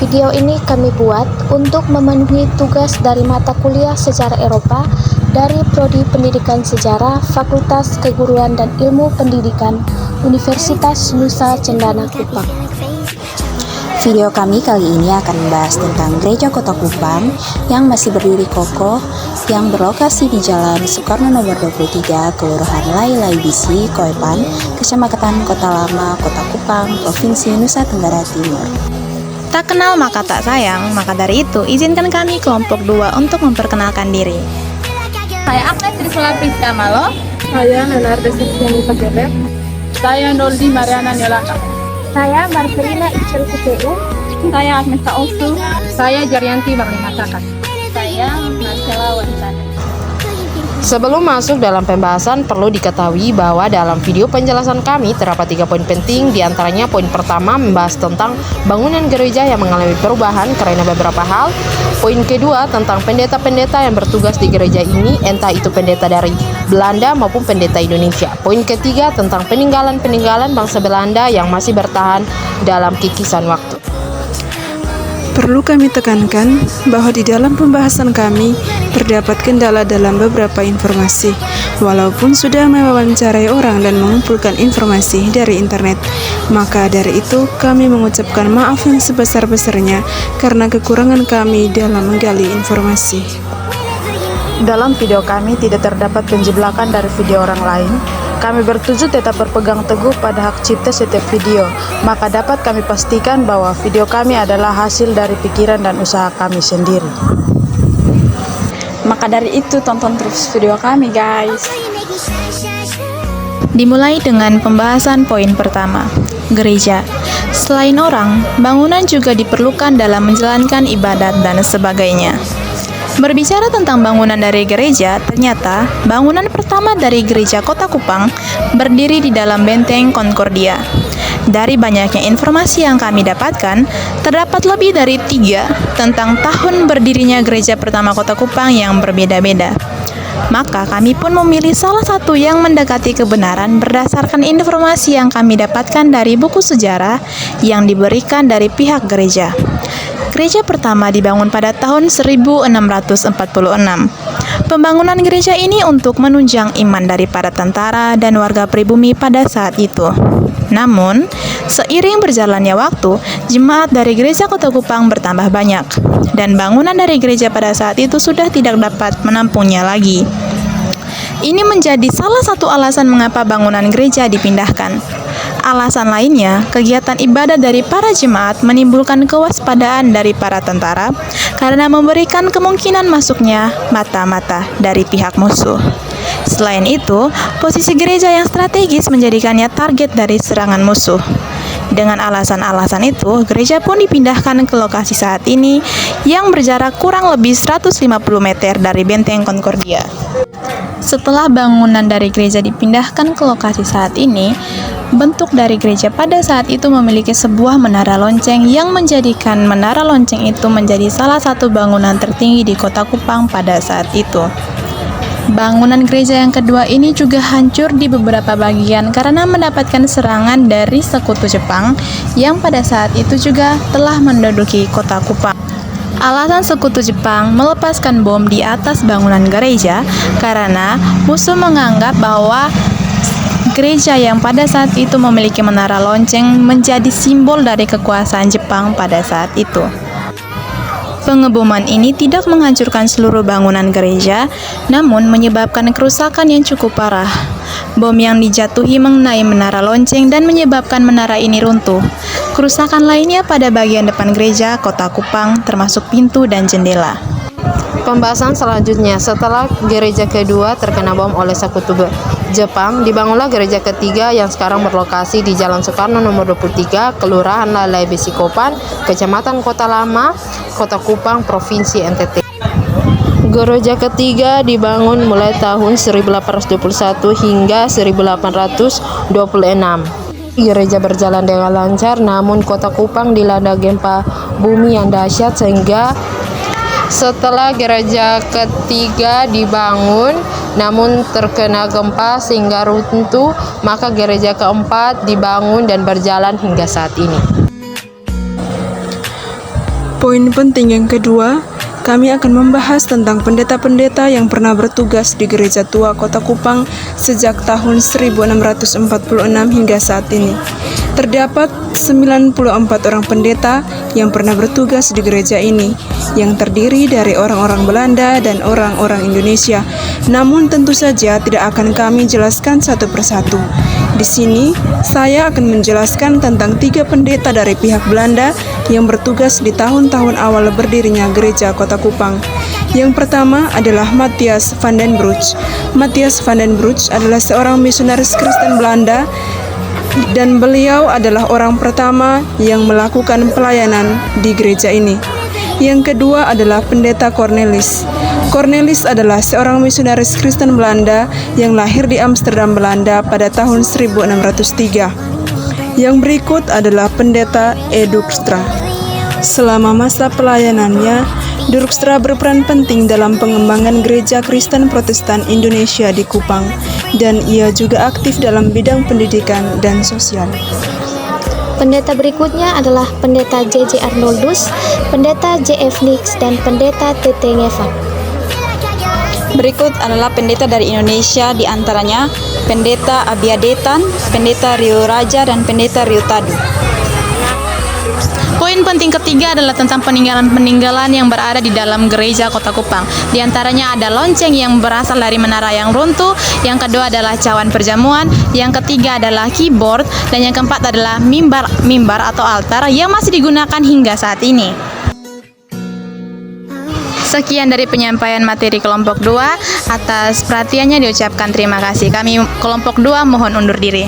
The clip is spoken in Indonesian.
Video ini kami buat untuk memenuhi tugas dari mata kuliah Sejarah Eropa dari Prodi Pendidikan Sejarah Fakultas Keguruan dan Ilmu Pendidikan Universitas Nusa Cendana Kupang. Video kami kali ini akan membahas tentang Gereja Kota Kupang yang masih berdiri kokoh, yang berlokasi di Jalan Soekarno nomor 23, Kelurahan Lai Bisi, Koepan, Kecamatan Kota Lama, Kota Kupang, Provinsi Nusa Tenggara Timur. Tak kenal maka tak sayang, maka dari itu izinkan kami kelompok 2 untuk memperkenalkan diri. Saya Agnes Trisula Priska Malo. Saya Nenarda Sisiani Pageler. Saya Noldi Mariana Nyolaka. Saya Marcelina Ichel Kupeu. Saya Agnes Osu. Saya Jaryanti Marlimasaka. Saya Marcella Wansana. Sebelum masuk dalam pembahasan, perlu diketahui bahwa dalam video penjelasan kami terdapat 3 poin penting. Di antaranya poin pertama membahas tentang bangunan gereja yang mengalami perubahan karena beberapa hal. Poin kedua tentang pendeta-pendeta yang bertugas di gereja ini, entah itu pendeta dari Belanda maupun pendeta Indonesia. Poin ketiga tentang peninggalan-peninggalan bangsa Belanda yang masih bertahan dalam kikisan waktu. Perlu kami tekankan bahwa di dalam pembahasan kami terdapat kendala dalam beberapa informasi. Walaupun sudah mewawancarai orang dan mengumpulkan informasi dari internet, maka dari itu kami mengucapkan maaf yang sebesar-besarnya karena kekurangan kami dalam menggali informasi. Dalam video kami tidak terdapat penjeblakan dari video orang lain. Kami bertujuan tetap berpegang teguh pada hak cipta setiap video, maka dapat kami pastikan bahwa video kami adalah hasil dari pikiran dan usaha kami sendiri. Maka dari itu tonton terus video kami guys. Dimulai dengan pembahasan poin pertama, gereja. Selain orang, bangunan juga diperlukan dalam menjalankan ibadat dan sebagainya. Berbicara tentang bangunan dari gereja, ternyata bangunan pertama dari gereja Kota Kupang berdiri di dalam benteng Concordia. Dari banyaknya informasi yang kami dapatkan, terdapat lebih dari 3 tentang tahun berdirinya gereja pertama Kota Kupang yang berbeda-beda. Maka kami pun memilih salah satu yang mendekati kebenaran berdasarkan informasi yang kami dapatkan dari buku sejarah yang diberikan dari pihak gereja. Gereja pertama dibangun pada tahun 1646. Pembangunan gereja ini untuk menunjang iman dari para tentara dan warga pribumi pada saat itu. Namun, seiring berjalannya waktu, jemaat dari gereja Kota Kupang bertambah banyak, dan bangunan dari gereja pada saat itu sudah tidak dapat menampungnya lagi. Ini menjadi salah satu alasan mengapa bangunan gereja dipindahkan. Alasan lainnya, kegiatan ibadah dari para jemaat menimbulkan kewaspadaan dari para tentara karena memberikan kemungkinan masuknya mata-mata dari pihak musuh. Selain itu, posisi gereja yang strategis menjadikannya target dari serangan musuh. Dengan alasan-alasan itu, gereja pun dipindahkan ke lokasi saat ini yang berjarak kurang lebih 150 meter dari benteng Concordia. Setelah bangunan dari gereja dipindahkan ke lokasi saat ini, bentuk dari gereja pada saat itu memiliki sebuah menara lonceng yang menjadikan menara lonceng itu menjadi salah satu bangunan tertinggi di Kota Kupang pada saat itu. Bangunan gereja yang kedua ini juga hancur di beberapa bagian karena mendapatkan serangan dari sekutu Jepang yang pada saat itu juga telah menduduki Kota Kupang. Alasan sekutu Jepang melepaskan bom di atas bangunan gereja karena musuh menganggap bahwa gereja yang pada saat itu memiliki menara lonceng menjadi simbol dari kekuasaan Jepang pada saat itu. Pengeboman ini tidak menghancurkan seluruh bangunan gereja, namun menyebabkan kerusakan yang cukup parah. Bom yang dijatuhi mengenai menara lonceng dan menyebabkan menara ini runtuh. Kerusakan lainnya pada bagian depan gereja Kota Kupang, termasuk pintu dan jendela. Pembahasan selanjutnya, setelah gereja kedua terkena bom oleh sekutu Jepang, dibangunlah gereja ketiga yang sekarang berlokasi di Jalan Soekarno nomor 23, Kelurahan Lai Bisi Kopan, Kecamatan Kota Lama, Kota Kupang, Provinsi NTT. Gereja ketiga dibangun mulai tahun 1821 hingga 1826. Gereja berjalan dengan lancar, namun Kota Kupang dilanda gempa bumi yang dahsyat sehingga setelah gereja ketiga dibangun namun terkena gempa sehingga runtuh, maka gereja keempat dibangun dan berjalan hingga saat ini. Poin penting yang kedua, kami akan membahas tentang pendeta-pendeta yang pernah bertugas di Gereja Tua Kota Kupang sejak tahun 1646 hingga saat ini. Terdapat 94 orang pendeta yang pernah bertugas di gereja ini, yang terdiri dari orang-orang Belanda dan orang-orang Indonesia. Namun tentu saja tidak akan kami jelaskan satu persatu. Di sini, saya akan menjelaskan tentang 3 pendeta dari pihak Belanda yang bertugas di tahun-tahun awal berdirinya Gereja Kota Kupang. Yang pertama adalah Matthias van den Broek. Matthias van den Broek adalah seorang misionaris Kristen Belanda dan beliau adalah orang pertama yang melakukan pelayanan di gereja ini. Yang kedua adalah Pendeta Cornelis. Cornelis adalah seorang misionaris Kristen Belanda yang lahir di Amsterdam, Belanda pada tahun 1603. Yang berikut adalah Pendeta E. Dijkstra. Selama masa pelayanannya, Dijkstra berperan penting dalam pengembangan gereja Kristen Protestan Indonesia di Kupang, dan ia juga aktif dalam bidang pendidikan dan sosial. Pendeta berikutnya adalah Pendeta J.J. Arnoldus, Pendeta J.F. Nix, dan Pendeta T.T. Ngevak. Berikut adalah pendeta dari Indonesia, di antaranya Pendeta Abiadetan, Pendeta Rio Raja, dan Pendeta Rio Tadu. Poin penting ketiga adalah tentang peninggalan-peninggalan yang berada di dalam Gereja Kota Kupang. Di antaranya ada lonceng yang berasal dari menara yang runtuh, yang kedua adalah cawan perjamuan, yang ketiga adalah keyboard, dan yang keempat adalah mimbar atau altar yang masih digunakan hingga saat ini. Sekian dari penyampaian materi kelompok 2. Atas perhatiannya diucapkan terima kasih. Kami kelompok 2 mohon undur diri.